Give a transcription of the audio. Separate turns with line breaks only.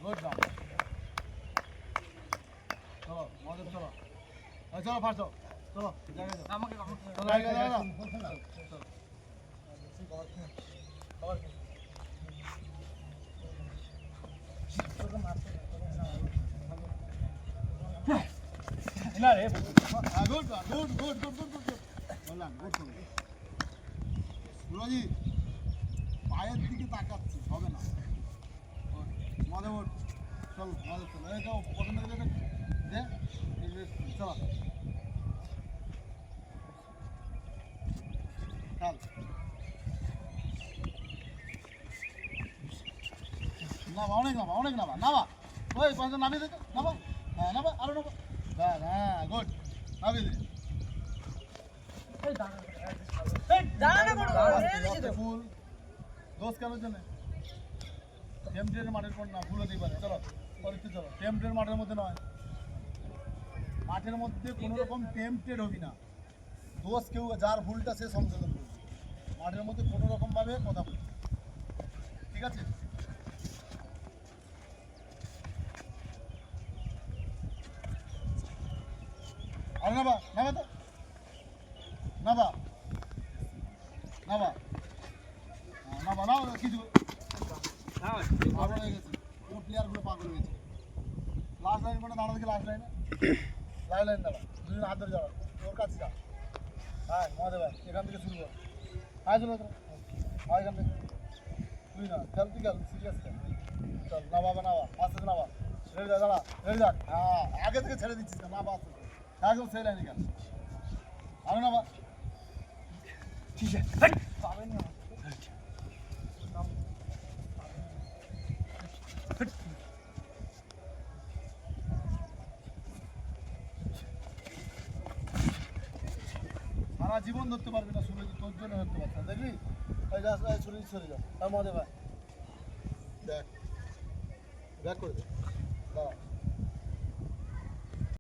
Good job. চলো মজা চলো, চলো ফার্স্ট চলো জায়গায় যাও। আমাকে চলো জায়গায় যাও। না রে good good good good good good বললাম গুড সুরজি পায়ের দিকে তাকাচ্ছি হবে না মজা ওঠ চল মজা চল এই যাও পছন্দ করে দে চলো চল নামা অনেক নামা ওই পঞ্চাশ নামিয়ে দে নামা হ্যাঁ নামা আরো নামা হ্যাঁ গুড নামিয়ে দে ফুল দোষ কেন জন্য টেমটের মাঠের পর না ভুল হতেই পারে চলো পরীক্ষা চলো টেমটের মাঠের মধ্যে নয় মাঠের মধ্যে কোনো রকম টেমটেড হবি না দোষ কেউ যার ভুলটা সে সংশোধন করবে মাঠের মধ্যে কোনো রকমভাবে কথা বলবে ঠিক আছে আর নাবা তো নাবা কিছু পাগল হয়ে গেছে পুরো প্লেয়ারগুলো পাগল হয়ে গেছে লাস্ট লাইন মানে দাঁড়া দেখি লাস্ট লাইনে লাইন দাঁড়া দুজন হাত ধরে যাওয়া তোর কাছে যা হ্যাঁ মজা ভাই এখান থেকে শুরু কর হ্যাঁ চলো এখান থেকে তুই না খেল তুই খেল সিরিয়াস খেল চল নাবা আস্তে নাবা রেডি যা দাঁড়া রেডি যাক হ্যাঁ আগে থেকে ছেড়ে দিচ্ছিস না নাবা আস্তে একদম সেই লাইনে খেল আরে নাবা ঠিক আছে পাবেন না সারা জীবন ধরতে পারবি না সুরজ তোর জন্য ধরতে পারতাম দেখবি সুরজ সরে যাও তার মজা ভাই দেখ ব্যাক করে দে দাঁড়া